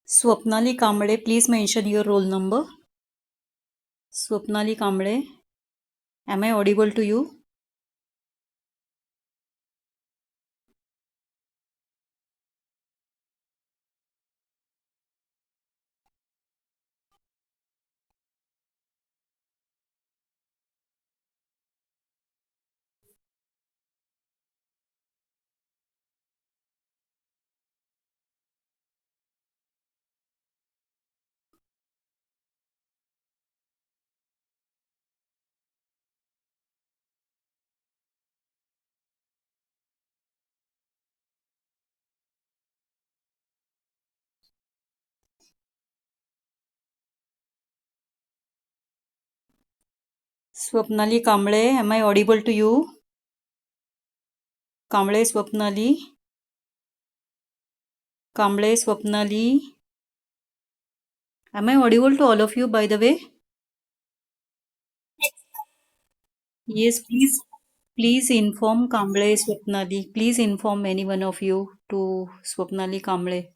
Swapnali Kamble, please mention your roll number. Swapnali Kamble, am I audible to you? Swapnali Kamble, am I audible to you? Kamble Swapnali, Kamble Swapnali, am I audible to all of you by the way? Yes, please. Please inform Kamble Swapnali. Please inform any one of you to Swapnali Kamble.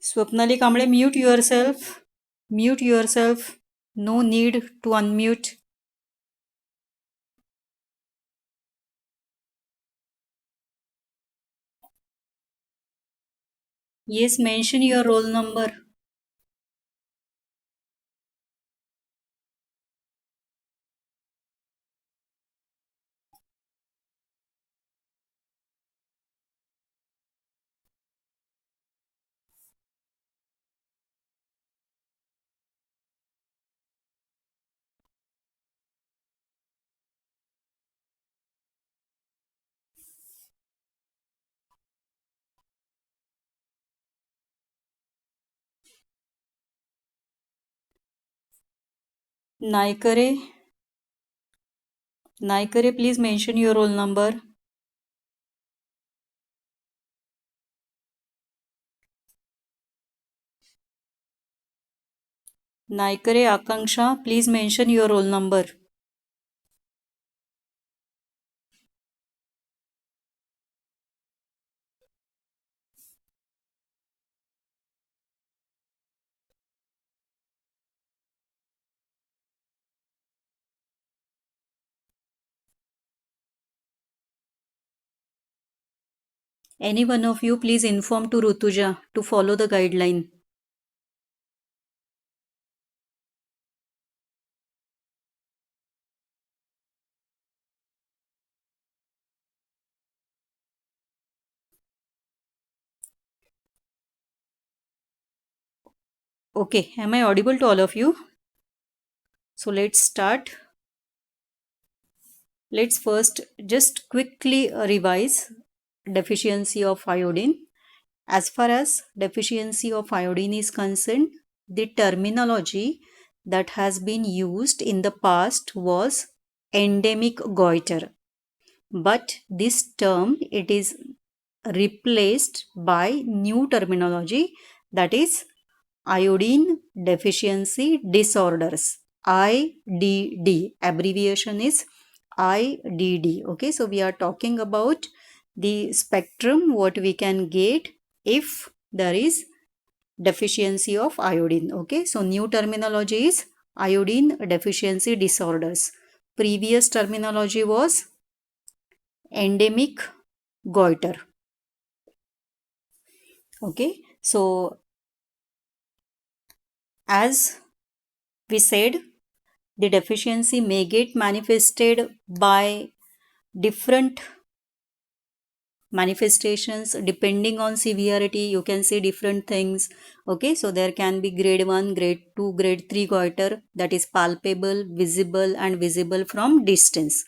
Swapnali Kamble, mute yourself. Mute yourself. No need to unmute. Yes, mention your roll number. Naikare, Naikare, please mention your roll number. Naikare Akanksha, please mention your roll number. Any one of you, please inform to Rutuja to follow the guideline. Okay, am I audible to all of you? So let's start. Let's first just quickly revise deficiency of iodine. As far as deficiency of iodine is concerned, the terminology that has been used in the past was endemic goiter. But this term, it is replaced by new terminology, that is iodine deficiency disorders, IDD. Abbreviation is IDD. Okay, so we are talking about the spectrum what we can get if there is deficiency of iodine. Okay, so new terminology is iodine deficiency disorders. Previous terminology was endemic goiter. Okay, so as we said, the deficiency may get manifested by different manifestations depending on severity. You can see different things. Okay, so there can be grade 1, grade 2, grade 3 goiter, that is palpable, visible, and visible from distance.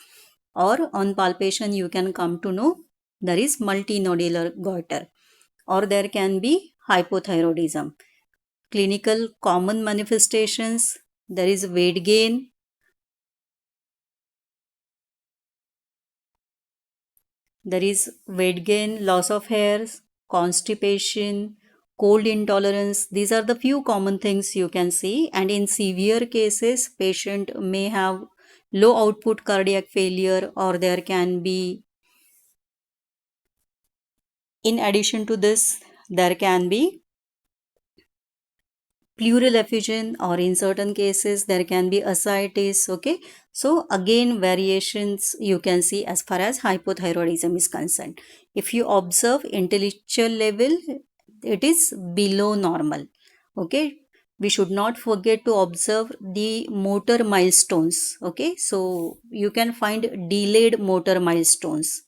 Or on palpation you can come to know there is multinodular goiter, or there can be hypothyroidism. Clinical common manifestations, there is weight gain, loss of hairs, constipation, cold intolerance. These are the few common things you can see. And in severe cases, patient may have low output cardiac failure, or there can be, in addition to this, there can be pleural effusion, or in certain cases there can be ascites. Okay, so again variations you can see as far as hypothyroidism is concerned. If you observe intellectual level, it is below normal. Okay, we should not forget to observe the motor milestones. Okay, so you can find delayed motor milestones,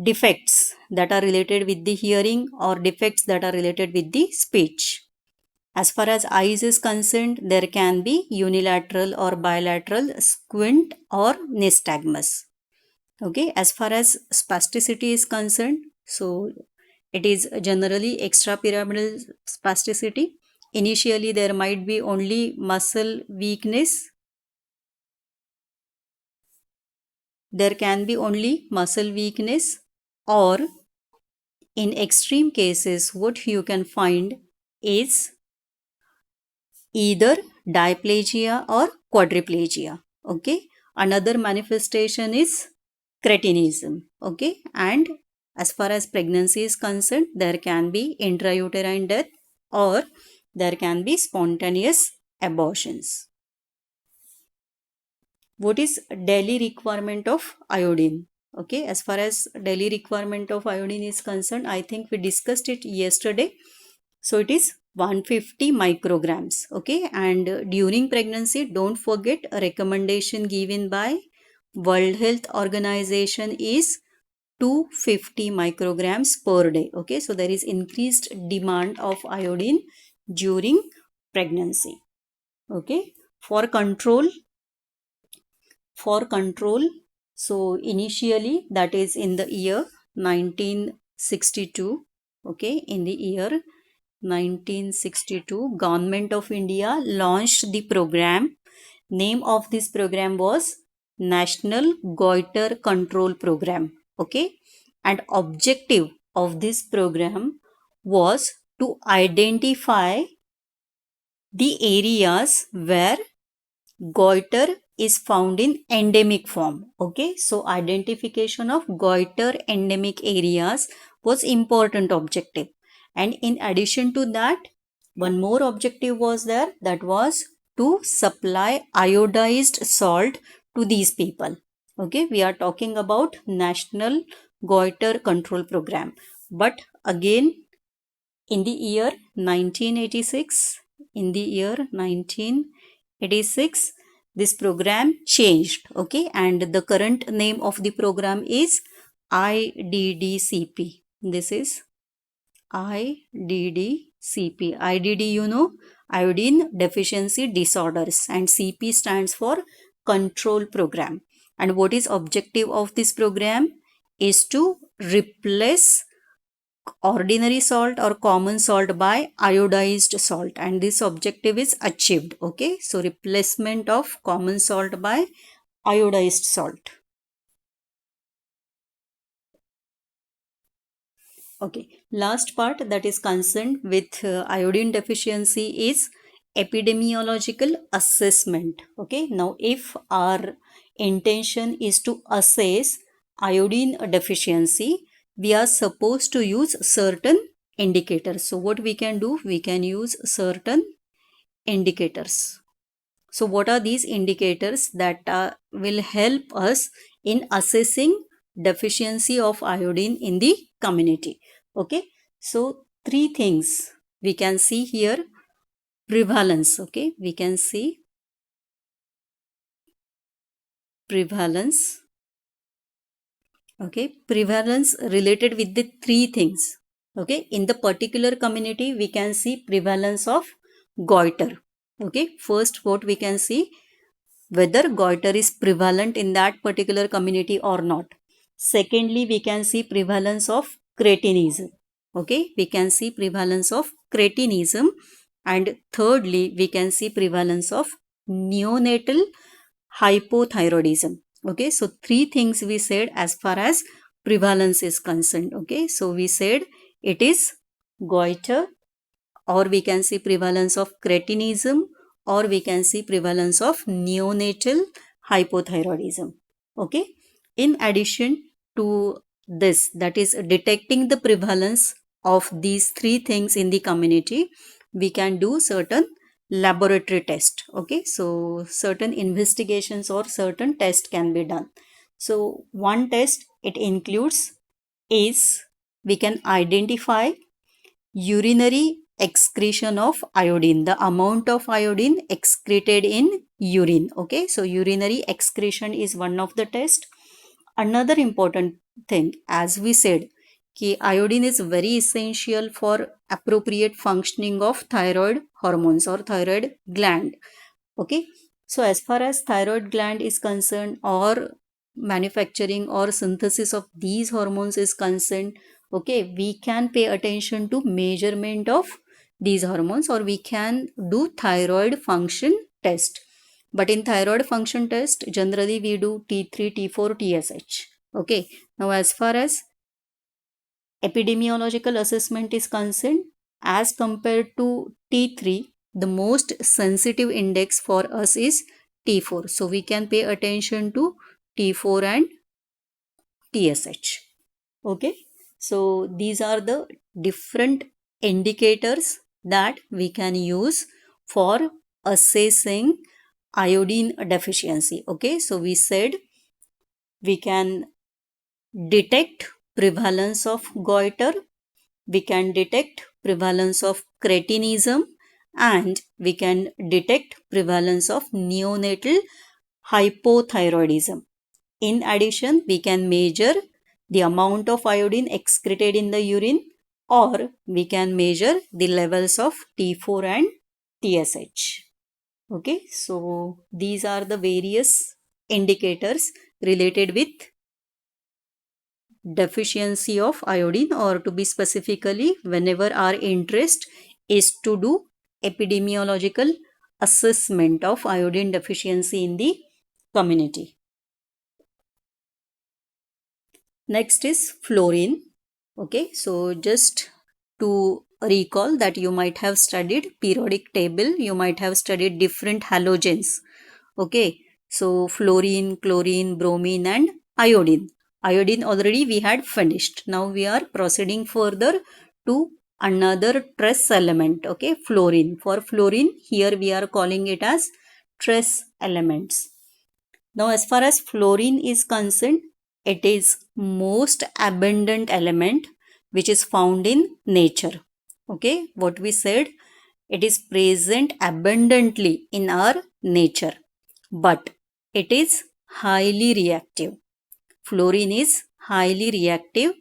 defects that are related with the hearing, or defects that are related with the speech. As far as eyes is concerned, there can be unilateral or bilateral squint or nystagmus. Okay, as far as spasticity is concerned, so it is generally extrapyramidal spasticity. Initially, there might be only muscle weakness. There can be only muscle weakness, or in extreme cases, what you can find is either diplegia or quadriplegia. Okay, another manifestation is cretinism. Okay, and as far as pregnancy is concerned, there can be intrauterine death, or there can be spontaneous abortions. What is daily requirement of iodine? Okay, as far as daily requirement of iodine is concerned, I think we discussed it yesterday. So it is 150 micrograms. Okay, and during pregnancy, don't forget, a recommendation given by World Health Organization is 250 micrograms per day. Okay, so there is increased demand of iodine during pregnancy. Okay, for control, so initially, that is in the year 1962. Okay, in the year 1962, Government of India launched the program. Name of this program was National Goiter Control Program. Okay, and objective of this program was to identify the areas where goiter is found in endemic form. Okay, so identification of goiter endemic areas was important objective. And in addition to that, one more objective was there, that was to supply iodized salt to these people. Okay, we are talking about National Goiter Control Program. But again, in the year 1986, this program changed. Okay, and the current name of the program is IDDCP. This is IDDCP. IDD, you know, iodine deficiency disorders, and CP stands for control program. And what is objective of this program is to replace ordinary salt or common salt by iodized salt, and this objective is achieved. Okay, so replacement of common salt by iodized salt. Okay, last part that is concerned with iodine deficiency is epidemiological assessment. Okay, now if our intention is to assess iodine deficiency, we are supposed to use certain indicators. So what we can do, we can use certain indicators. So what are these indicators that will help us in assessing deficiency of iodine in the community? Okay, so three things we can see here. Prevalence. Okay, we can see prevalence. Okay, prevalence related with the three things. Okay, in the particular community, we can see prevalence of goiter. Okay, first what we can see, whether goiter is prevalent in that particular community or not. Secondly, we can see prevalence of cretinism. Okay, we can see prevalence of cretinism. And thirdly, we can see prevalence of neonatal hypothyroidism. Okay, so three things we said as far as prevalence is concerned. Okay, so we said it is goiter, or we can see prevalence of cretinism, or we can see prevalence of neonatal hypothyroidism. Okay. In addition to this, that is detecting the prevalence of these three things in the community, we can do certain laboratory test. Okay, so certain investigations or certain test can be done. So one test it includes is we can identify urinary excretion of iodine, the amount of iodine excreted in urine. Okay, so urinary excretion is one of the test. Another important thing, as we said, कि iodine is very essential for appropriate functioning of thyroid hormones or thyroid gland. Okay, so as far as thyroid gland is concerned, or manufacturing or synthesis of these hormones is concerned, okay, we can pay attention to measurement of these hormones, or we can do thyroid function test. But in thyroid function test, generally we do T3, T4, TSH. Okay, now as far as epidemiological assessment is concerned, as compared to T3, the most sensitive index for us is T4. So we can pay attention to T4 and TSH. Okay, so these are the different indicators that we can use for assessing iodine deficiency. Okay, so we said we can detect prevalence of goiter, we can detect prevalence of cretinism, and we can detect prevalence of neonatal hypothyroidism. In addition, we can measure the amount of iodine excreted in the urine, or we can measure the levels of T4 and TSH. Okay, so these are the various indicators related with deficiency of iodine, or to be specifically, whenever our interest is to do epidemiological assessment of iodine deficiency in the community. Next is fluorine. Okay, so just to recall that you might have studied periodic table, you might have studied different halogens. Okay, so fluorine, chlorine, bromine and iodine. Iodine already we had finished. Now we are proceeding further to another trace element. Okay, fluorine. For fluorine, here we are calling it as trace elements. Now as far as fluorine is concerned, it is most abundant element which is found in nature. Okay, what we said, it is present abundantly in our nature, but it is highly reactive. Fluorine is highly reactive,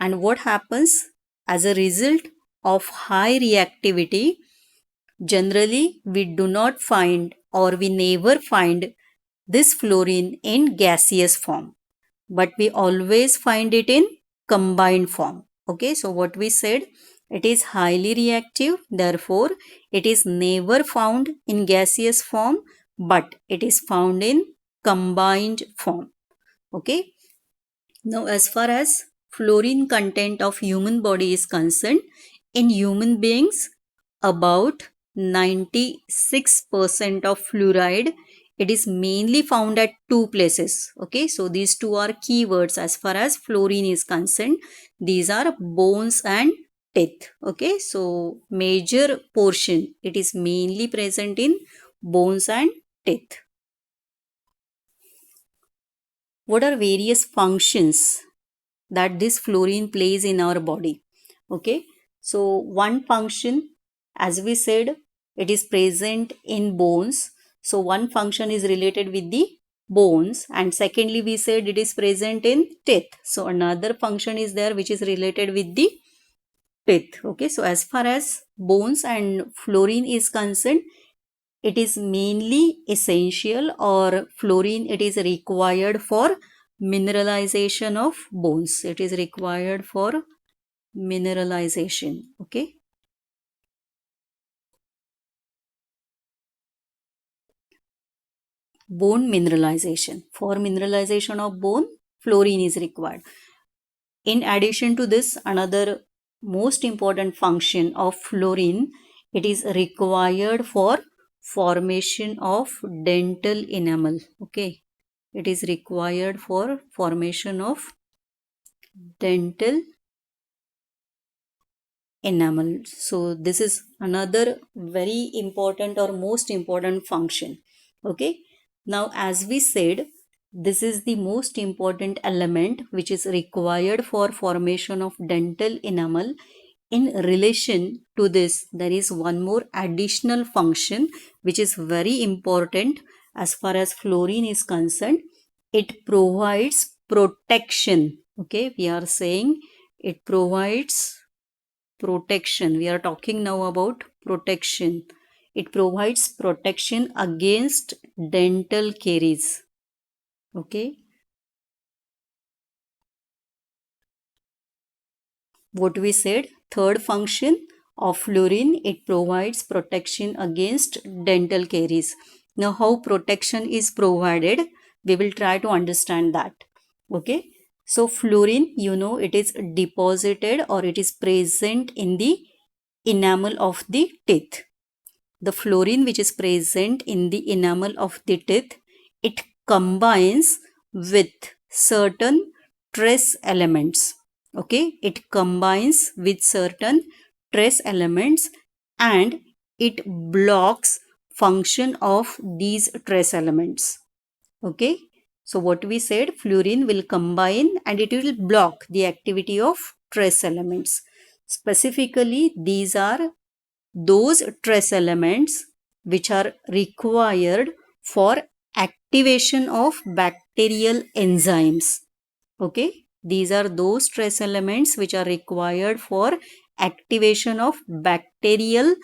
and what happens as a result of high reactivity, generally we do not find, or we never find this fluorine in gaseous form, but we always find it in combined form. Okay, so what we said, it is highly reactive, therefore it is never found in gaseous form, but it is found in combined form. Okay, now as far as fluorine content of human body is concerned, in human beings about 96% of fluoride, it is mainly found at two places. Okay, so these two are keywords as far as fluorine is concerned. These are bones and teeth. Okay, so major portion, it is mainly present in bones and teeth. What are various functions that this fluorine plays in our body? Okay, so one function, as we said, it is present in bones. So one function is related with the bones, and secondly we said it is present in teeth. So another function is there which is related with the teeth. Okay, so as far as bones and fluorine is concerned, it is mainly essential, or fluorine it is required for mineralization of bones. It is required for mineralization. Okay, bone mineralization. For mineralization of bone, fluorine is required. In addition to this, another most important function of fluorine, it is required for formation of dental enamel. Okay, it is required for formation of dental enamel. So this is another very important or most important function. Okay, now as we said, this is the most important element which is required for formation of dental enamel. In relation to this, there is one more additional function which is very important as far as fluorine is concerned. It provides protection. Okay, we are saying it provides protection. We are talking now about protection. It provides protection against dental caries. Okay, what we said, third function of fluorine, it provides protection against dental caries. Now how protection is provided, we will try to understand that. Okay, so fluorine, you know, it is deposited or it is present in the enamel of the teeth. The fluorine which is present in the enamel of the teeth, it combines with certain trace elements. Okay, it combines with certain trace elements and it blocks function of these trace elements. Okay, so what we said, fluorine will combine and it will block the activity of trace elements. Specifically, these are those trace elements which are required for activation of bacterial enzymes. Okay, these are those trace elements which are required for activation of bacterial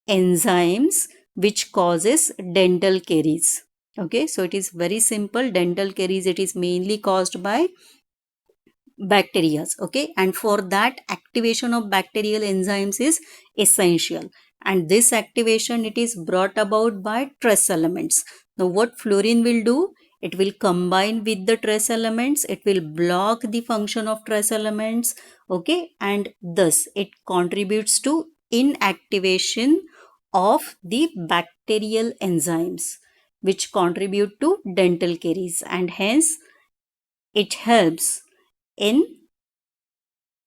enzymes which causes dental caries. Okay, so it is very simple. Dental caries, it is mainly caused by bacteria. Okay, and for that, activation of bacterial enzymes is essential, and this activation, it is brought about by trace elements. Now what fluorine will do, it will combine with the trace elements, it will block the function of trace elements. Okay, and thus it contributes to inactivation of the bacterial enzymes which contribute to dental caries, and hence it helps in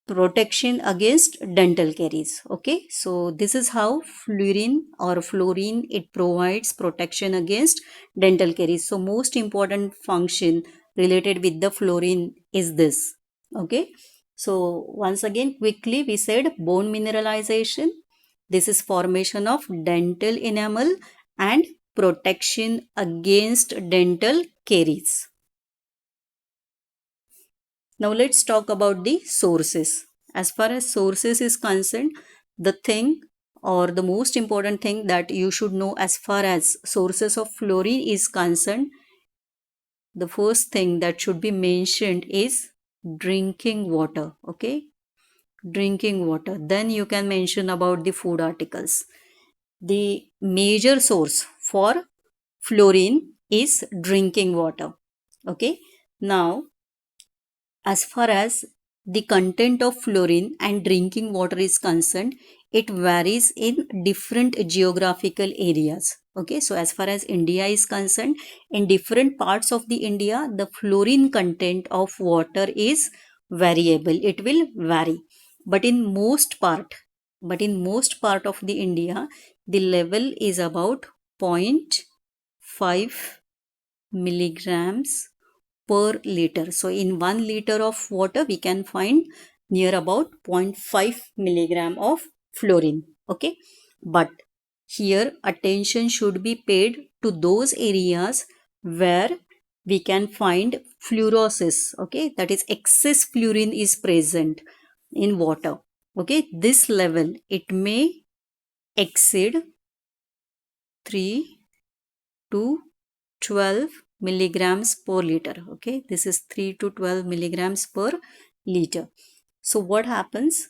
protection against dental caries. Okay, so this is how fluorine it provides protection against dental caries. So most important function related with the fluorine is this. Okay, so once again quickly we said bone mineralization, this is formation of dental enamel and protection against dental caries. Now let's talk about the sources. As far as sources is concerned, the thing or the most important thing that you should know as far as sources of fluorine is concerned, the first thing that should be mentioned is drinking water. Okay, drinking water. Then you can mention about the food articles. The major source for fluorine is drinking water. Okay, now as far as the content of fluorine and drinking water is concerned, it varies in different geographical areas. Okay, so as far as India is concerned, in different parts of the India, the fluorine content of water is variable. It will vary. But in most part, of the India, the level is about 0.5 milligrams per liter. So in 1 liter of water, we can find near about 0.5 milligram of fluorine. Okay, but here attention should be paid to those areas where we can find fluorosis. Okay, that is excess fluorine is present in water. Okay, this level, it may exceed 3 to 12 milligrams per liter. Okay, this is 3 to 12 milligrams per liter. So what happens,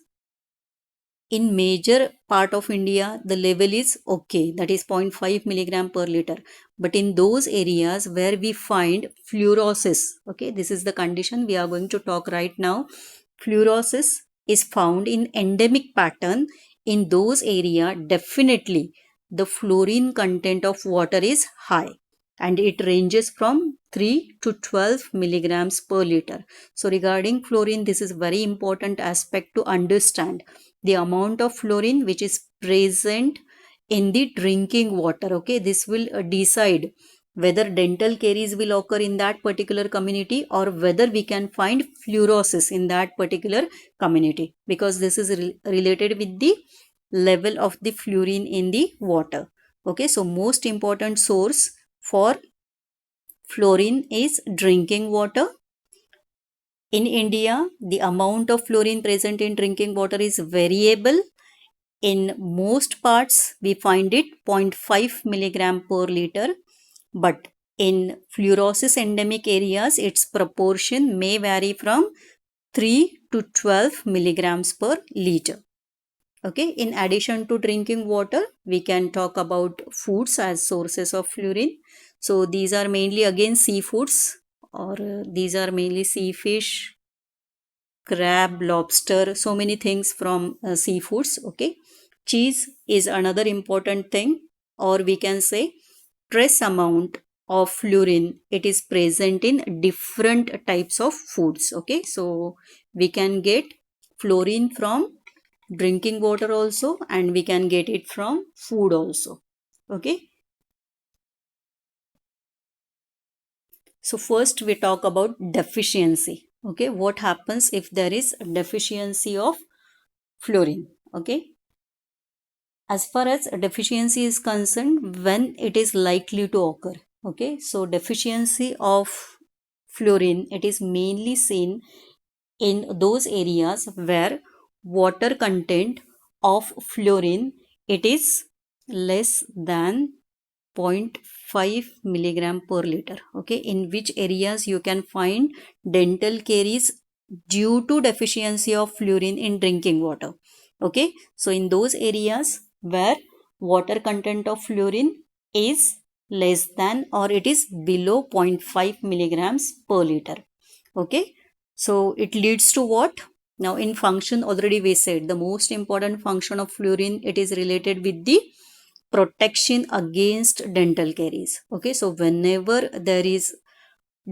in major part of India, the level is okay, that is 0.5 milligram per liter. But in those areas where we find fluorosis, okay, this is the condition we are going to talk right now. Fluorosis is found in endemic pattern in those area, definitely the fluorine content of water is high and it ranges from 3 to 12 milligrams per liter. So regarding fluorine, this is very important aspect to understand the amount of fluorine which is present in the drinking water. Okay, this will decide whether dental caries will occur in that particular community or whether we can find fluorosis in that particular community, because this is related with the level of the fluorine in the water. Okay, so most important source for fluorine is drinking water. In India, the amount of fluorine present in drinking water is variable. In most parts, we find it 0.5 milligram per liter, but in fluorosis endemic areas, its proportion may vary from 3 to 12 milligrams per liter. Okay, in addition to drinking water, we can talk about foods as sources of fluorine. So these are mainly again seafoods, or these are mainly sea fish, crab, lobster, so many things from seafoods. Okay, cheese is another important thing, or we can say trace amount of fluorine, it is present in different types of foods. Okay, so we can get fluorine from drinking water also, and we can get it from food also. Okay, so first we talk about deficiency. Okay, what happens if there is a deficiency of fluorine? Okay, as far as deficiency is concerned, when it is likely to occur. Okay, so deficiency of fluorine, it is mainly seen in those areas where water content of fluorine, it is less than 0.5 milligram per liter. Okay, in which areas you can find dental caries due to deficiency of fluorine in drinking water. Okay, so in those areas where water content of fluorine is less than or it is below 0.5 milligrams per liter. Okay, so it leads to what? Now in function, already we said the most important function of fluorine, it is related with the protection against dental caries. Okay, so whenever there is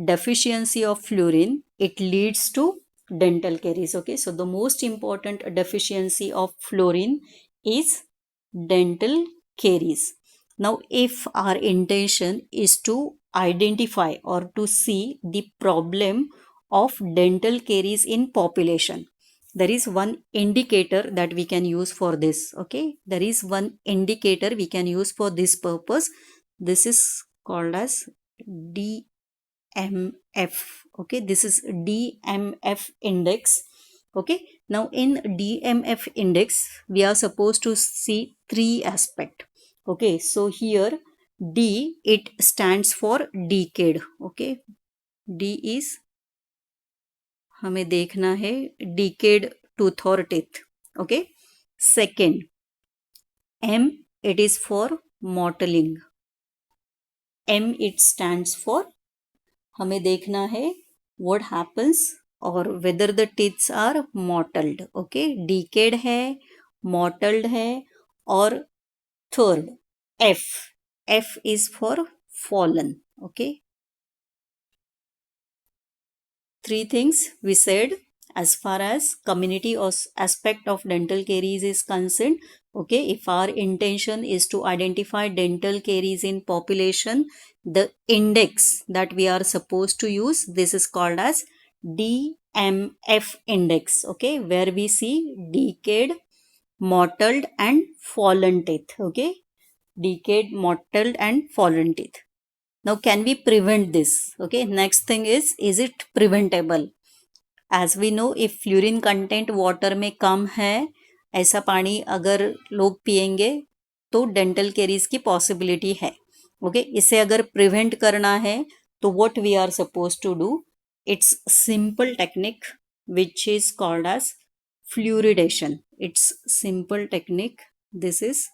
deficiency of fluorine, it leads to dental caries. Okay, so the most important deficiency of fluorine is dental caries. Now if our intention is to identify or to see the problem of dental caries in population, there is one indicator that we can use for this. Okay, there is one indicator we can use for this purpose. This is called as DMF. Okay, this is DMF index. Okay, now in DMF index we are supposed to see three aspect. Okay, so here D, it stands for decade. Okay, D is, हमें देखना है decade tooth और teeth. Okay, second M, it is for mottling. M, it stands for, हमें देखना है what happens or whether the teeth are mottled. Okay, decayed है, mottled है, और third F, F is for fallen. Okay, three things we said as far as community or aspect of dental caries is concerned. Okay, if our intention is to identify dental caries in population, the index that we are supposed to use, this is called as DMF index. Okay, where we see decayed, mottled and fallen teeth. Okay, decayed, mottled and fallen teeth. Now can we prevent this? Okay, next thing is it preventable? As we know, if fluorine content water में कम है, ऐसा पानी अगर लोग पिएंगे तो dental caries की पॉसिबिलिटी है. ओके, इसे अगर प्रिवेंट करना है तो what we are suppose to do, it's simple technique which is called as fluoridation. It's simple technique. This is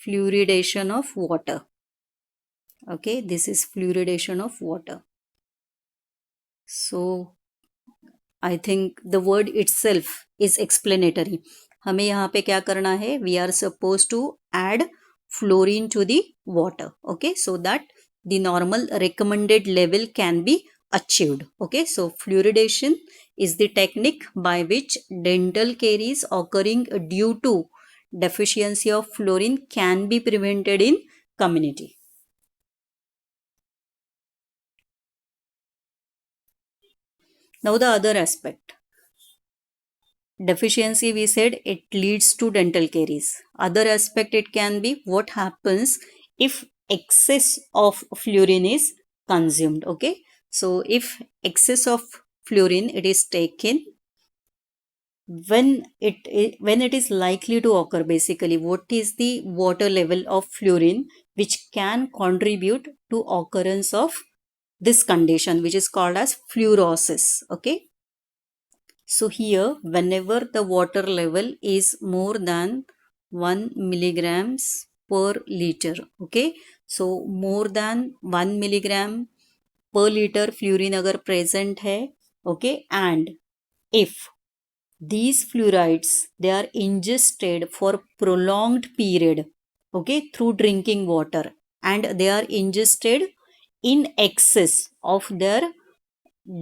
fluoridation of water. Okay, this is fluoridation of water. So I think the word itself is explanatory. हमें यहाँ पे क्या करना है? We are supposed to add fluorine to the water. Okay, so that the normal recommended level can be achieved. Okay, so fluoridation is the technique by which dental caries occurring due to deficiency of fluorine can be prevented in community. Now the other aspect. Deficiency, we said it leads to dental caries. Other aspect, it can be what happens if excess of fluorine is consumed. Okay, so if excess of fluorine it is taken, when it is likely to occur, basically what is the water level of fluorine which can contribute to occurrence of this condition which is called as fluorosis. Okay, so here, whenever the water level is more than 1 milligrams per liter, okay, so more than 1 milligram per liter fluorine अगर present है, okay, and if these fluorides they are ingested for prolonged period, okay, through drinking water, and they are ingested in excess of their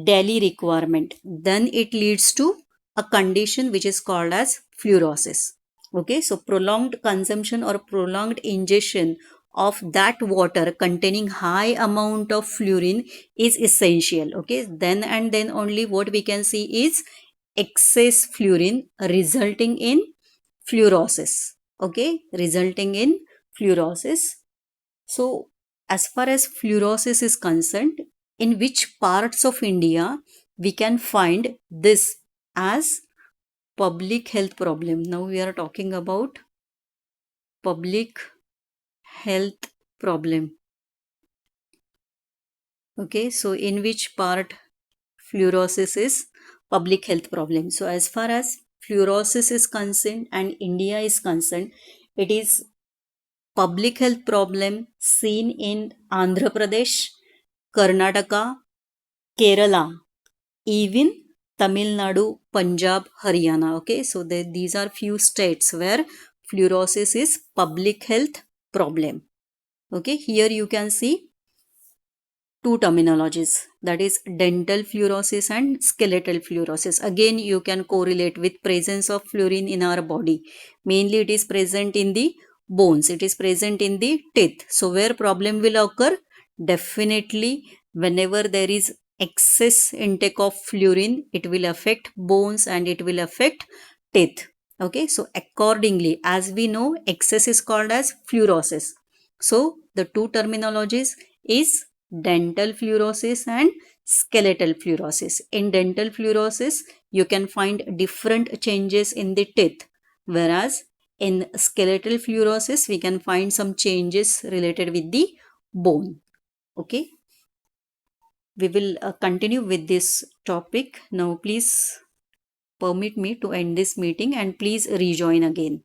daily requirement, then it leads to a condition which is called as fluorosis. Okay, so prolonged consumption or prolonged ingestion of that water containing high amount of fluorine is essential. Okay, then and then only what we can see is excess fluorine resulting in fluorosis. Okay, resulting in fluorosis. So, as far as fluorosis is concerned, in which parts of India we can find this as public health problem? Now we are talking about public health problem. Okay, so in which part fluorosis is public health problem? So as far as fluorosis is concerned and India is concerned, it is public health problem seen in Andhra Pradesh, Karnataka, Kerala, even Tamil Nadu, Punjab, Haryana. Okay, so these are few states where fluorosis is public health problem. Okay, here you can see two terminologies, that is dental fluorosis and skeletal fluorosis. Again, you can correlate with presence of fluorine in our body. Mainly it is present in the bones, it is present in the teeth. So where problem will occur? Definitely whenever there is excess intake of fluorine, it will affect bones and it will affect teeth. Okay, so accordingly, as we know, excess is called as fluorosis. So the two terminologies is dental fluorosis and skeletal fluorosis. In dental fluorosis, you can find different changes in the teeth, whereas in skeletal fluorosis, we can find some changes related with the bone. Okay, we will continue with this topic. Now, please permit me to end this meeting and please rejoin again.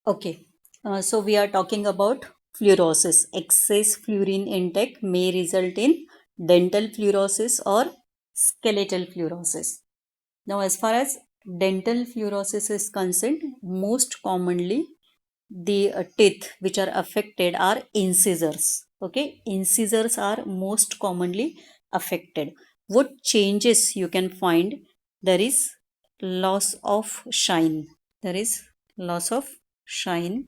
Okay, so we are talking about fluorosis. Excess fluorine intake may result in dental fluorosis or skeletal fluorosis. Now, as far as dental fluorosis is concerned, most commonly the teeth which are affected are incisors. Okay, incisors are most commonly affected. What changes you can find? There is loss of shine. There is loss of shine.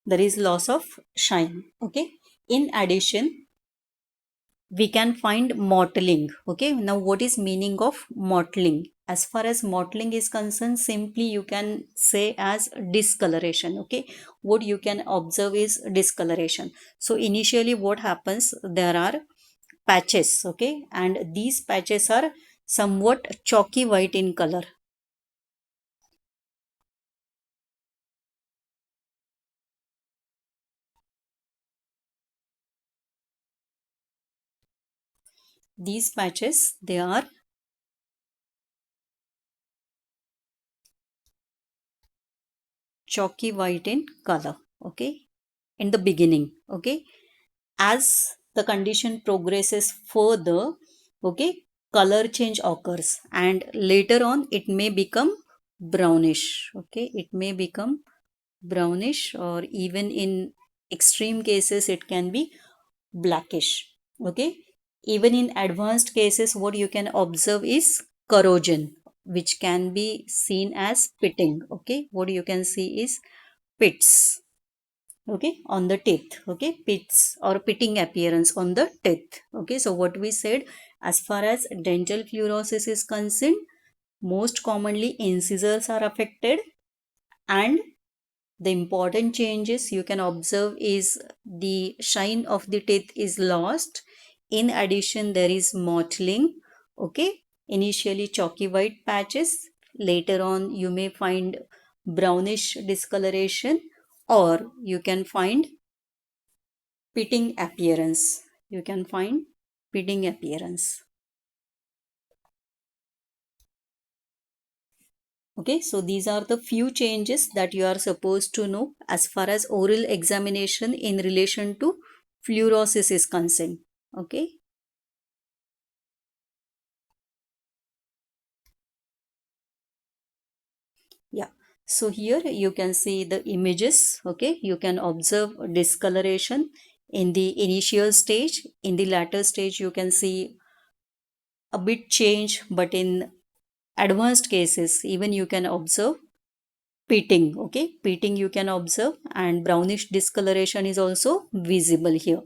There is loss of shine. Okay, in addition we can find mottling. Okay, now what is meaning of mottling? As far as mottling is concerned, simply you can say as discoloration. Okay, what you can observe is discoloration. So initially what happens, there are patches. Okay, and these patches are somewhat chalky white in color. These patches, they are chalky white in color. Okay, in the beginning. Okay, as the condition progresses further, okay, color change occurs and later on it may become brownish. Okay, it may become brownish, or even in extreme cases it can be blackish. Okay, even in advanced cases what you can observe is corrosion, which can be seen as pitting. Okay, what you can see is pits. Okay, on the teeth. Okay, pits or pitting appearance on the teeth. Okay, so what we said, as far as dental fluorosis is concerned, most commonly incisors are affected, and the important changes you can observe is the shine of the teeth is lost. In addition, there is mottling. Okay, initially chalky white patches, later on you may find brownish discoloration, or you can find pitting appearance. You can find pitting appearance. Okay, so these are the few changes that you are supposed to know as far as oral examination in relation to fluorosis is concerned. Okay, yeah. So here you can see the images. Okay, you can observe discoloration in the initial stage. In the latter stage, you can see a bit change, but in advanced cases, even you can observe pitting. Okay, pitting you can observe, and brownish discoloration is also visible here.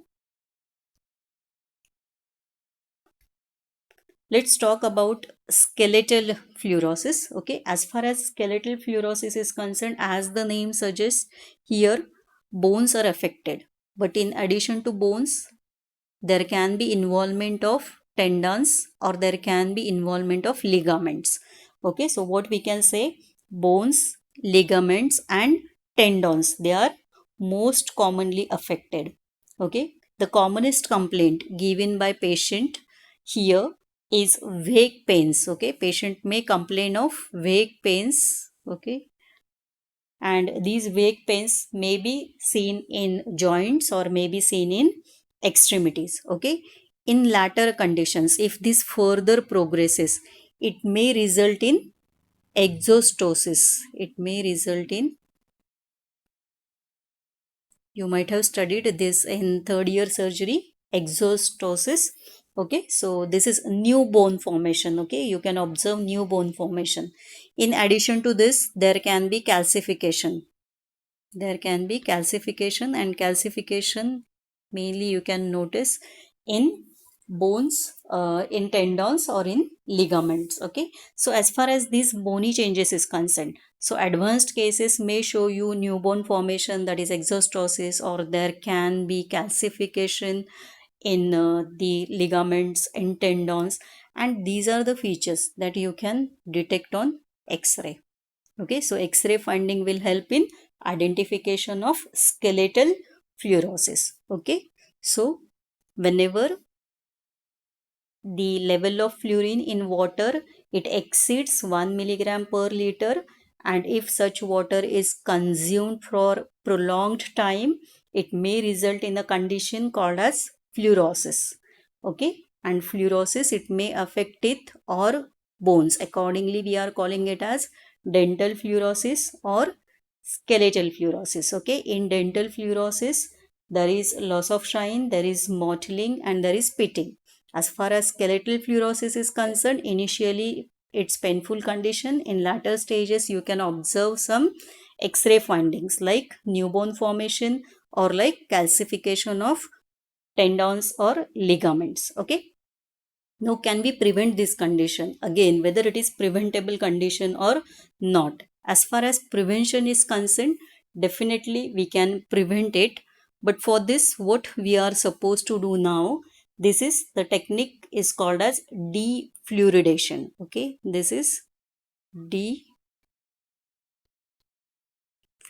Let's talk about skeletal fluorosis. Okay, as far as skeletal fluorosis is concerned, as the name suggests, here bones are affected, but in addition to bones there can be involvement of tendons, or there can be involvement of ligaments. Okay, so what we can say, bones, ligaments and tendons, they are most commonly affected. Okay, the commonest complaint given by patient here is vague pains. Okay, patient may complain of vague pains. Okay, and these vague pains may be seen in joints or may be seen in extremities. Okay, in latter conditions, if this further progresses, it may result in exostosis. It may result in, you might have studied this in third year surgery, exostosis. Okay, so this is new bone formation. Okay, you can observe new bone formation. In addition to this, there can be calcification. There can be calcification, and calcification mainly you can notice in bones, in tendons or in ligaments. Okay, so as far as these bony changes is concerned, so advanced cases may show you new bone formation, that is exostosis, or there can be calcification in the ligaments and tendons, and these are the features that you can detect on x-ray. Okay, so X-ray finding will help in identification of skeletal fluorosis. Okay, so whenever the level of fluorine in water, it exceeds 1 milligram per liter, and if such water is consumed for prolonged time, it may result in a condition called as fluorosis. Okay, and fluorosis, it may affect teeth or bones. Accordingly, we are calling it as dental fluorosis or skeletal fluorosis. Okay, in dental fluorosis, there is loss of shine, there is mottling, and there is pitting. As far as skeletal fluorosis is concerned, initially it's painful condition. In later stages, you can observe some X-ray findings like new bone formation or like calcification of tendons or ligaments. Okay. Now, can we prevent this condition? Again, whether it is preventable condition or not. As far as prevention is concerned, definitely we can prevent it. But for this, what we are supposed to do now, this is the technique is called as defluoridation. Okay, this is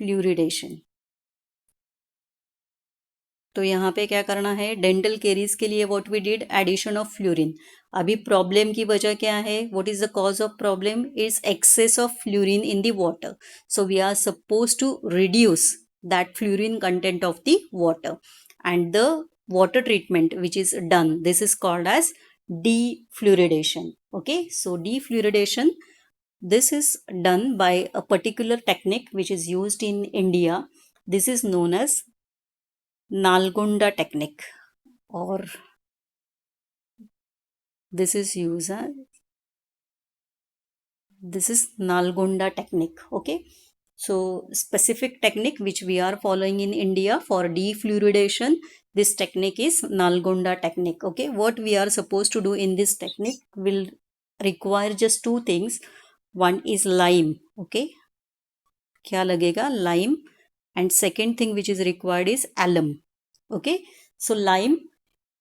defluoridation. तो यहाँ पे क्या करना है, dental caries के लिए what we did, addition of fluorine. अभी problem की वजह क्या है, what is the cause of problem is excess of fluorine in the water. So we are suppose to reduce that fluorine content of the water, and the water treatment which is done, this is called as defluoridation. Okay, so defluoridation, this is done by a particular technique which is used in India. This is known as Nalgonda technique, or this is used as, this is Nalgonda technique. Okay, so specific technique which we are following in India for defluoridation, this technique is Nalgonda technique. Okay, what we are supposed to do in this technique will require just two things. One is lime. Okay, क्या लगेगा, lime, and second thing which is required is alum. Okay, so lime,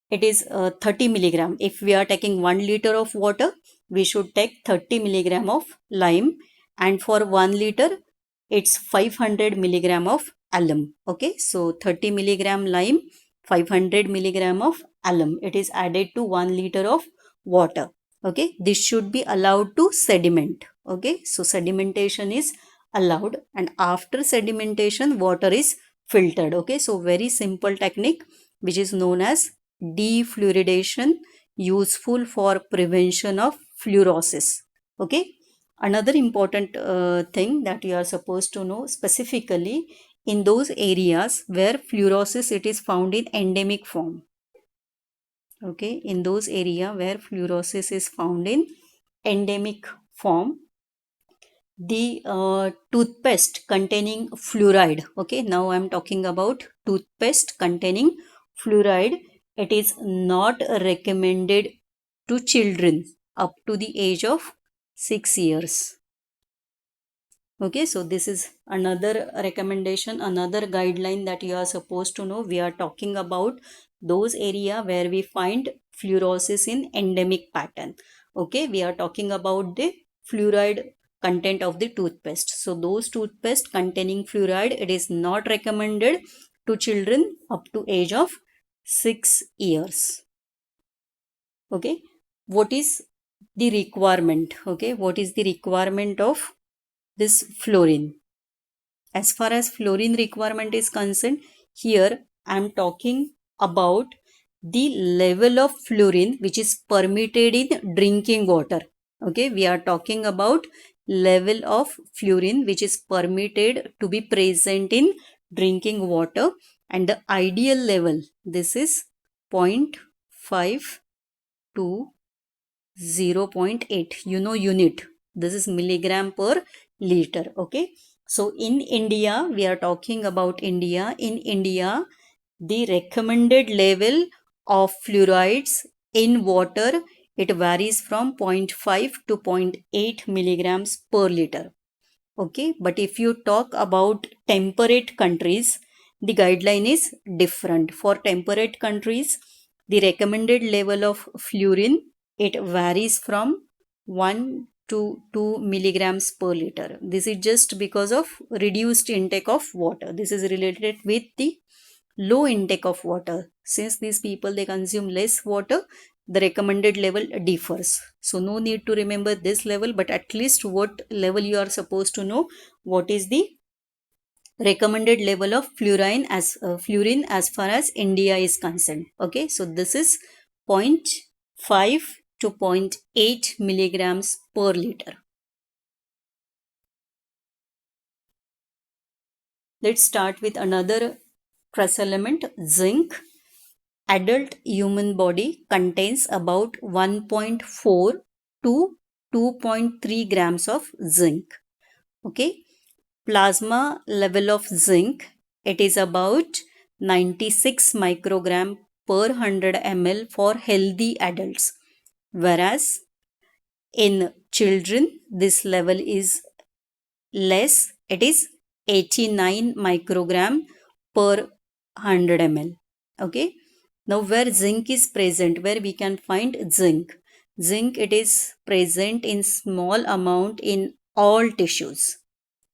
it is 30 milligram. If we are taking 1 liter of water, we should take 30 milligram of lime, and for 1 liter it's 500 milligram of alum. Okay, so 30 milligram lime, 500 milligram of alum, it is added to 1 liter of water. Okay, this should be allowed to sediment. Okay, so sedimentation is allowed, and after sedimentation water is filtered. Okay, so very simple technique which is known as defluoridation, useful for prevention of fluorosis. Okay, another important thing that you are supposed to know, specifically in those areas where fluorosis it is found in endemic form. Okay, in those area where fluorosis is found in endemic form, the toothpaste containing fluoride. Okay, now I am talking about toothpaste containing fluoride. It is not recommended to children up to the age of 6 years. Okay, so this is another recommendation, another guideline that you are supposed to know. We are talking about those area where we find fluorosis in endemic pattern. Okay, we are talking about the fluoride content of the toothpaste. So those toothpaste containing fluoride, it is not recommended to children up to age of 6 years. Okay, what is the requirement? Okay, what is the requirement of this fluorine? As far as fluorine requirement is concerned, here I am talking about the level of fluorine which is permitted in drinking water. Okay, we are talking about level of fluorine which is permitted to be present in drinking water, and the ideal level, this is 0.5 to 0.8, unit. This is milligram per liter. Okay, so in India, we are talking about India. In India, the recommended level of fluorides in water, it varies from 0.5 to 0.8 milligrams per liter. Okay, but if you talk about temperate countries, the guideline is different. For temperate countries, the recommended level of fluorine, it varies from 1 to 2 milligrams per liter. This is just because of reduced intake of water. This is related with the low intake of water. Since these people, they consume less water, the recommended level differs. So no need to remember this level, but at least what level you are supposed to know, what is the recommended level of fluorine as far as India is concerned. Okay, so this is zero point 0.5 to 0.8 milligrams per liter. Let's start with another trace element, zinc. Adult human body contains about 1.4 to 2.3 grams of zinc. Okay, plasma level of zinc, it is about 96 microgram per 100 ml for healthy adults, whereas in children this level is less, it is 89 microgram per 100 ml. Okay, now where zinc is present, where we can find zinc, it is present in small amount in all tissues.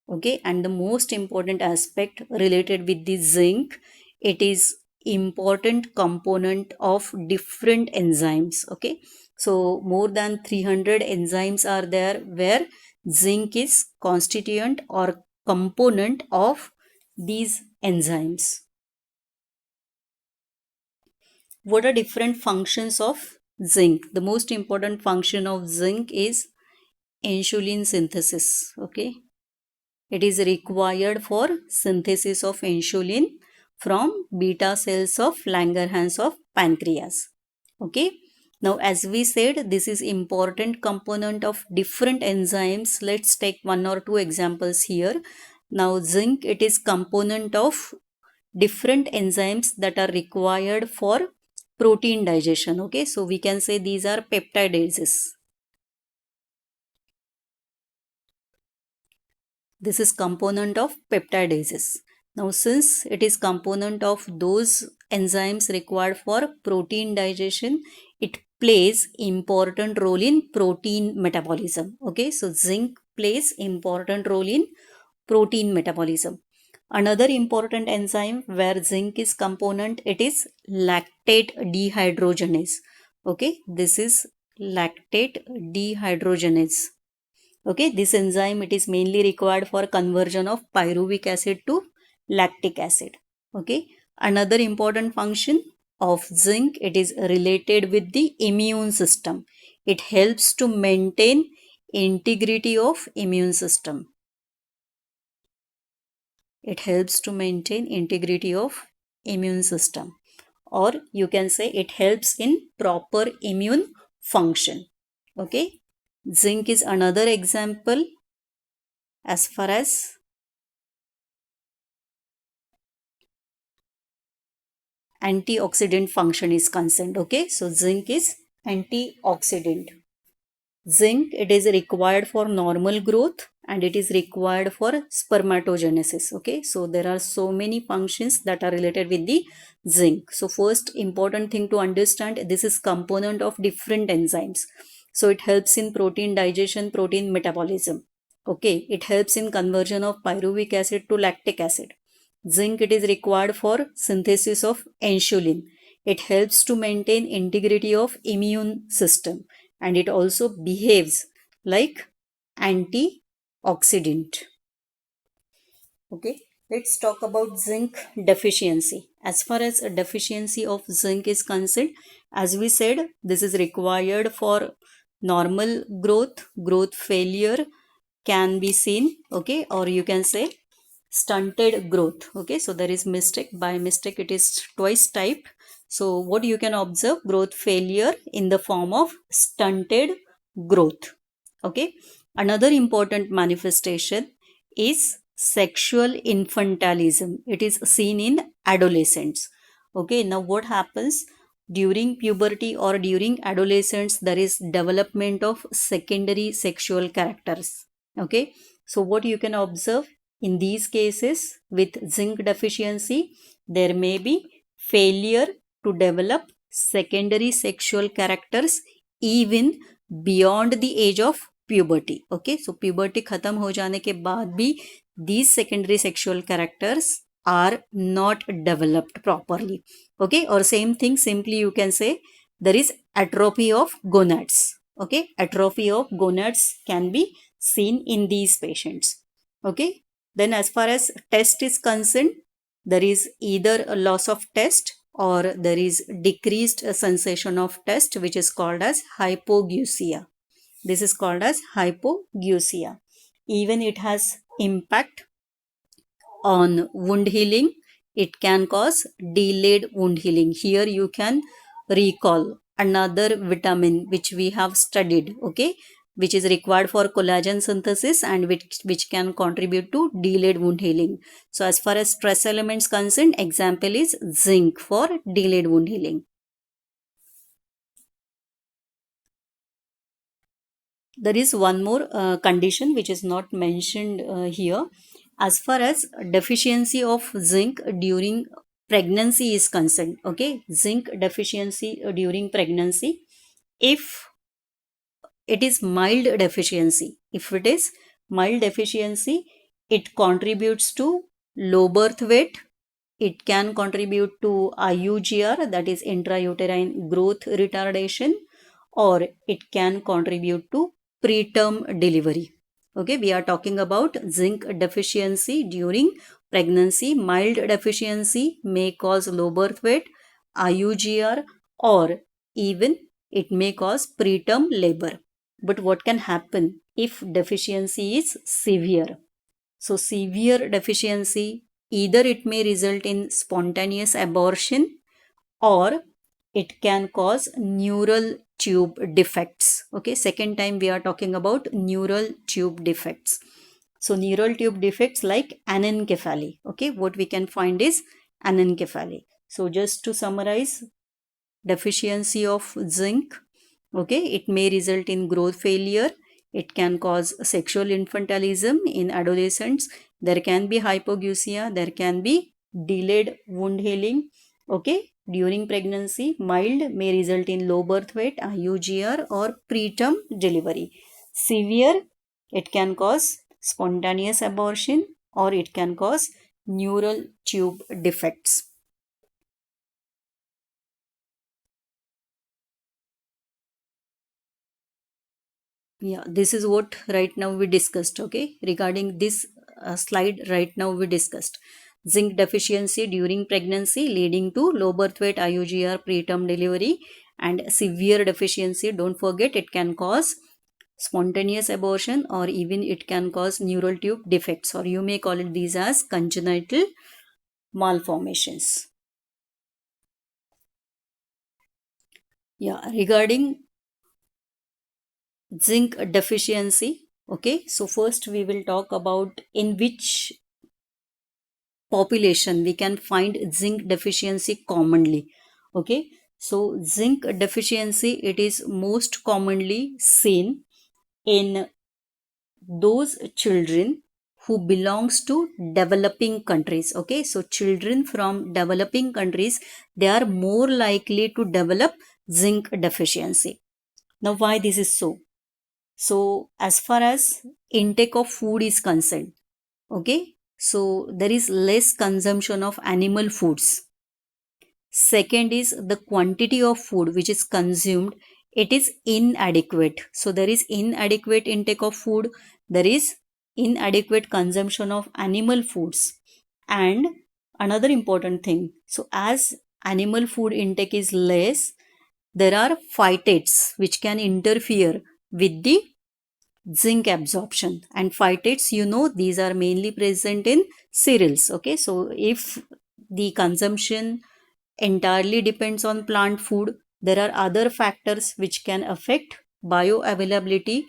Okay, and the most important aspect related with the zinc, it is important component of different enzymes. Okay, so more than 300 enzymes are there where zinc is constituent or component of these enzymes. What are different functions of zinc? The most important function of zinc is insulin synthesis. Okay, it is required for synthesis of insulin from beta cells of Langerhans of pancreas. Okay, now as we said, this is important component of different enzymes. Let's take one or two examples here. Now zinc, it is component of different enzymes that are required for protein digestion. Okay, so we can say these are peptidases. This is component of peptidases. Now since it is component of those enzymes required for protein digestion, it plays important role in protein metabolism. Okay, so zinc plays important role in protein metabolism. Another important enzyme where zinc is component, it is lactate dehydrogenase. Okay, this is lactate dehydrogenase. Okay, this enzyme, it is mainly required for conversion of pyruvic acid to lactic acid. Okay, another important function of zinc, it is related with the immune system. It helps to maintain integrity of immune system. It helps to maintain integrity of immune system, or you can say it helps in proper immune function. Okay, zinc is another example as far as antioxidant function is concerned. Okay, so zinc is antioxidant. Zinc, it is required for normal growth and it is required for spermatogenesis. Okay, so there are so many functions that are related with the zinc. So first important thing to understand, this is component of different enzymes. So it helps in protein digestion, protein metabolism. Okay, it helps in conversion of pyruvic acid to lactic acid. Zinc, it is required for synthesis of insulin. It helps to maintain integrity of immune system and it also behaves like antioxidant. Okay, let's talk about zinc deficiency. As far as a deficiency of zinc is concerned, as we said, this is required for normal growth failure can be seen. Okay, or you can say stunted growth. Okay, so there is mistake, by mistake it is twice typed. So what you can observe, growth failure in the form of stunted growth. Okay, another important manifestation is sexual infantilism. It is seen in adolescents. Okay, now what happens during puberty or during adolescence, there is development of secondary sexual characters. Okay, so what you can observe in these cases with zinc deficiency, there may be failure to develop secondary sexual characters even beyond the age of puberty. Okay, so puberty khatam ho jane ke baad bhi these secondary sexual characters are not developed properly. Okay, or same thing, simply you can say there is atrophy of gonads. Okay, atrophy of gonads can be seen in these patients. Okay, then as far as test is concerned, there is either a loss of taste or there is decreased sensation of taste, which is called as hypogeusia. This is called as hypogeusia. Even it has impact on wound healing. It can cause delayed wound healing. Here you can recall another vitamin which we have studied, okay, which is required for collagen synthesis and which can contribute to delayed wound healing. So as far as stress elements concerned, example is zinc for delayed wound healing. There is one more condition which is not mentioned here. As far as deficiency of zinc during pregnancy is concerned, okay, zinc deficiency during pregnancy, if it is mild deficiency, if it is mild deficiency, it contributes to low birth weight. It can contribute to IUGR, that is intrauterine growth retardation, or it can contribute to preterm delivery. Okay, we are talking about zinc deficiency during pregnancy. Mild deficiency may cause low birth weight, IUGR, or even it may cause preterm labor. But what can happen if deficiency is severe? So, severe deficiency, either it may result in spontaneous abortion or it can cause neural tube defects. Okay, second time we are talking about neural tube defects. So, neural tube defects like anencephaly. Okay, what we can find is anencephaly. So, just to summarize, deficiency of zinc, okay, it may result in growth failure. It can cause sexual infantilism in adolescents. There can be hypogeusia. There can be delayed wound healing. Okay, during pregnancy, mild may result in low birth weight, IUGR, or preterm delivery. Severe, it can cause spontaneous abortion or it can cause neural tube defects. Yeah, this is what right now we discussed. Okay, regarding this slide, right now we discussed zinc deficiency during pregnancy leading to low birth weight, IUGR, preterm delivery, and severe deficiency. Don't forget, it can cause spontaneous abortion or even it can cause neural tube defects, or you may call it these as congenital malformations. Yeah, regarding zinc deficiency, okay, so first we will talk about in which population we can find zinc deficiency commonly. Okay, so zinc deficiency, it is most commonly seen in those children who belongs to developing countries. Okay, so children from developing countries, they are more likely to develop zinc deficiency. Now why this is so? So as far as intake of food is concerned, okay, so there is less consumption of animal foods. Second is the quantity of food which is consumed, it is inadequate. So there is inadequate intake of food, there is inadequate consumption of animal foods. And another important thing, so as animal food intake is less, there are phytates which can interfere with the zinc absorption. And phytates, you know, these are mainly present in cereals. Okay, so if the consumption entirely depends on plant food, there are other factors which can affect bioavailability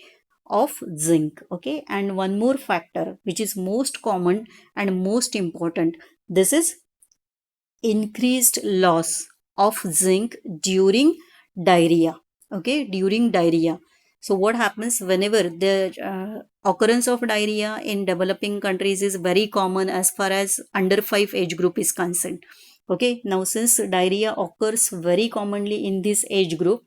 of zinc. Okay, and one more factor which is most common and most important, this is increased loss of zinc during diarrhea. Okay, during diarrhea. So what happens whenever the occurrence of diarrhea in developing countries is very common as far as under 5 age group is concerned. Okay, now since diarrhea occurs very commonly in this age group,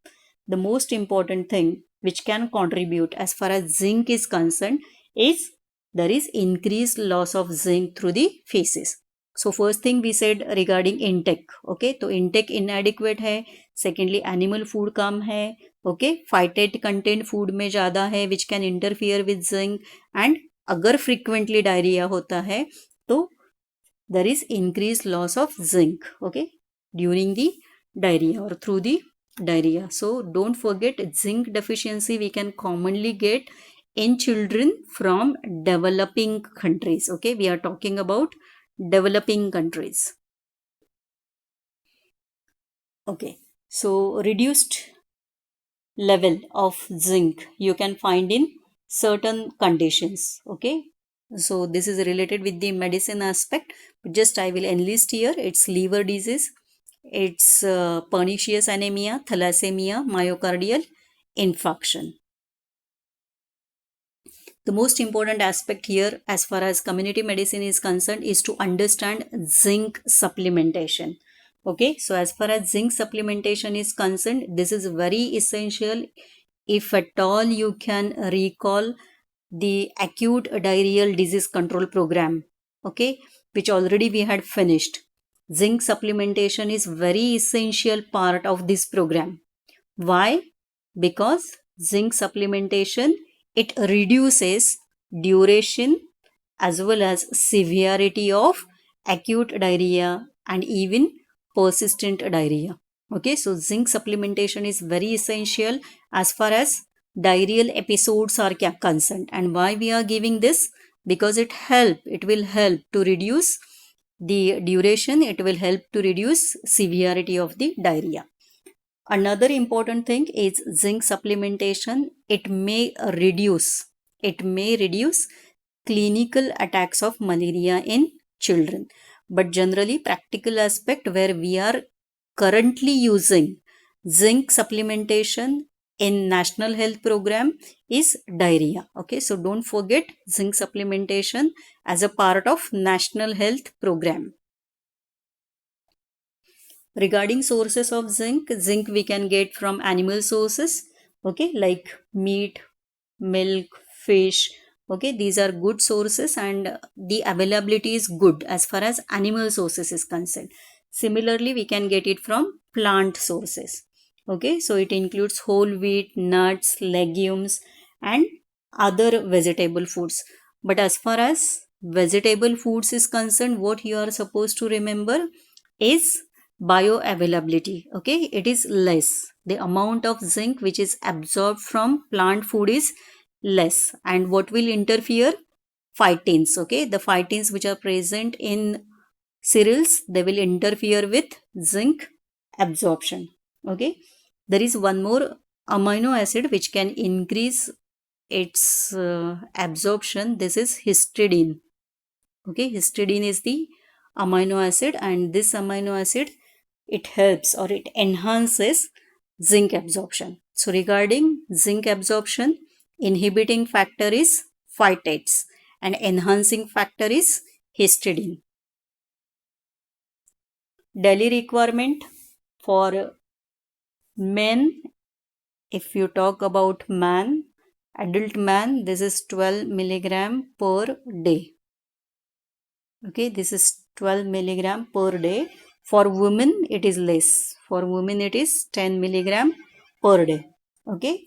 the most important thing which can contribute as far as zinc is concerned is there is increased loss of zinc through the feces. So first thing we said regarding intake, okay, तो intake inadequate है. Secondly, animal food कम है, okay, phytate content food में ज़्यादा है which can interfere with zinc, and अगर frequently diarrhea होता है तो there is increased loss of zinc, okay, during the diarrhea or through the diarrhea. So don't forget, zinc deficiency we can commonly get in children from developing countries, okay, we are talking about developing countries. Okay, so reduced level of zinc you can find in certain conditions, okay, so this is related with the medicine aspect, just I will enlist here. It's liver disease, it's pernicious anemia, thalassemia, myocardial infarction. The most important aspect here as far as community medicine is concerned is to understand zinc supplementation. Okay, so as far as zinc supplementation is concerned, this is very essential. If at all you can recall the acute diarrheal disease control program, okay, which already we had finished, zinc supplementation is very essential part of this program. Why? Because zinc supplementation, it reduces duration as well as severity of acute diarrhea and even persistent diarrhea. Okay, so zinc supplementation is very essential as far as diarrheal episodes are concerned. And why we are giving this? Because it will help to reduce the duration, it will help to reduce severity of the diarrhea. Another important thing is zinc supplementation. It may reduce clinical attacks of malaria in children. But generally, practical aspect where we are currently using zinc supplementation in National Health Program is diarrhea. Okay, so don't forget zinc supplementation as a part of National Health Program. Regarding sources of zinc we can get from animal sources, okay, like meat, milk, fish, okay, these are good sources and the availability is good as far as animal sources is concerned. Similarly, we can get it from plant sources, okay, so it includes whole wheat, nuts, legumes and other vegetable foods. But as far as vegetable foods is concerned, what you are supposed to remember is bioavailability, okay, it is less. The amount of zinc which is absorbed from plant food is less. And what will interfere? Phytins, okay, the phytins which are present in cereals, they will interfere with zinc absorption. Okay, there is one more amino acid which can increase its absorption. This is histidine. Okay, histidine is the amino acid, and this amino acid, it helps or it enhances zinc absorption. So regarding zinc absorption, inhibiting factor is phytates and enhancing factor is histidine. Daily requirement for men, if you talk about man, adult man, this is 12 milligram per day. Okay, this is 12 milligram per day. For women, it is less. For women, it is 10 milligram per day. Okay.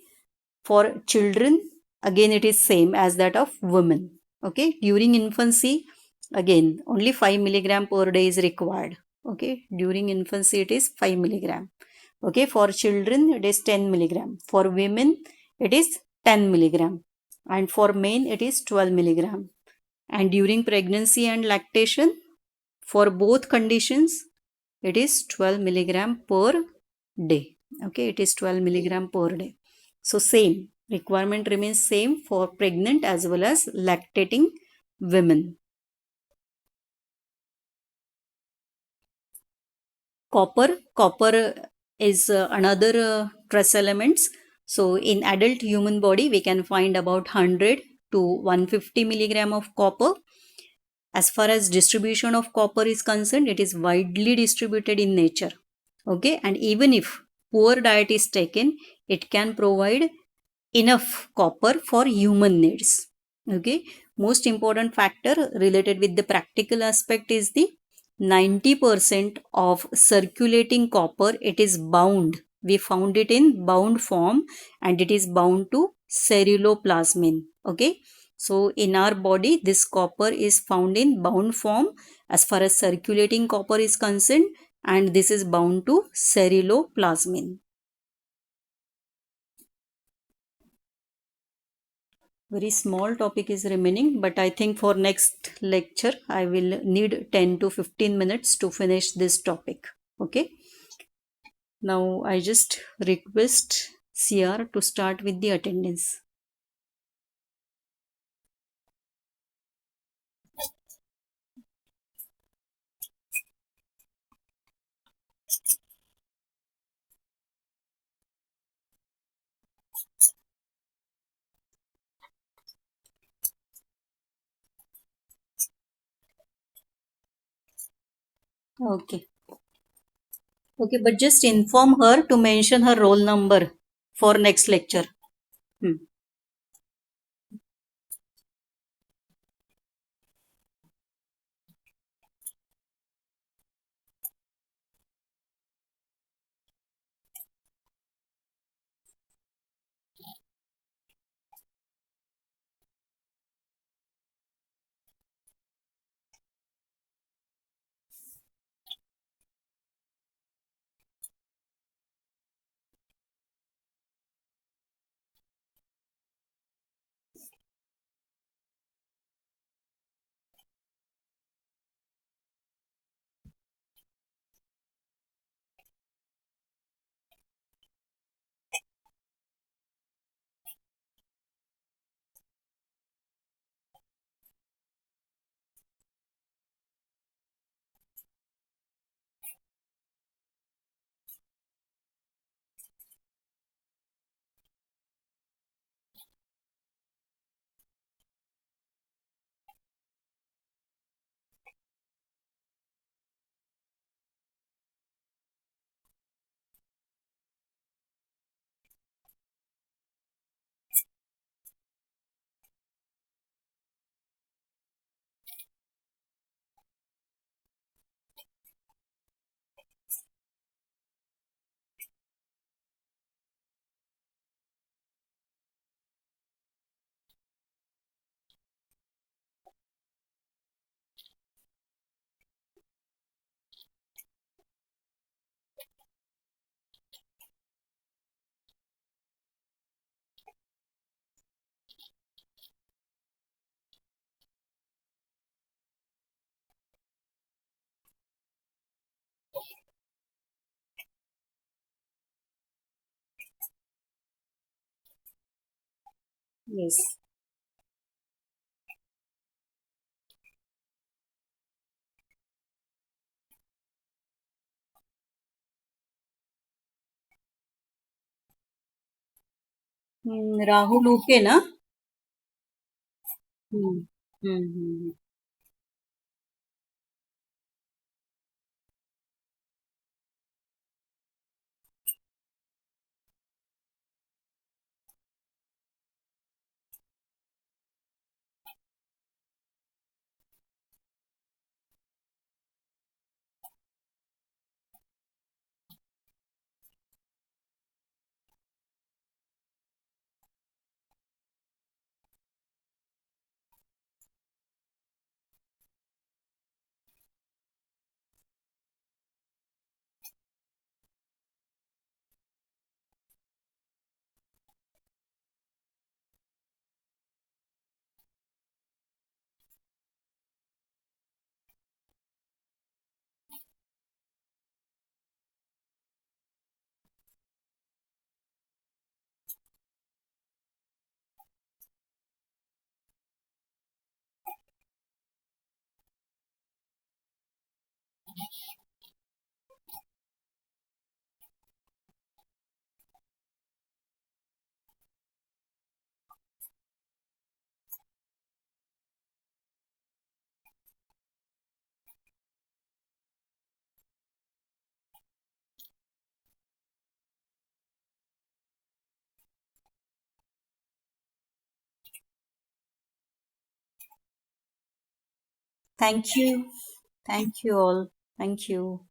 For children, again, it is same as that of women. Okay. During infancy, again, only 5 milligram per day is required. Okay. During infancy, it is 5 milligram. Okay. For children, it is 10 milligram. For women, it is 10 milligram. And for men, it is 12 milligram. And during pregnancy and lactation, for both conditions, it is 12 milligram per day. Okay, it is 12 milligram per day. So same requirement remains same for pregnant as well as lactating women. Copper is another trace elements. So in adult human body, we can find about 100 to 150 milligram of copper. As far as distribution of copper is concerned, it is widely distributed in nature. Okay, and even if poor diet is taken, it can provide enough copper for human needs. Okay, most important factor related with the practical aspect is the 90% of circulating copper, it is bound. We found it in bound form, and it is bound to ceruloplasmin. Okay. So in our body, this copper is found in bound form as far as circulating copper is concerned, and this is bound to ceruloplasmin. Very small topic is remaining, but I think for next lecture I will need 10 to 15 minutes to finish this topic. Okay. Now I just request CR to start with the attendance. Okay. Okay, but just inform her to mention her roll number for next lecture. Hmm. Yes. Rahul okay na? Hmm. Hmm. Thank you. Thank you all. Thank you.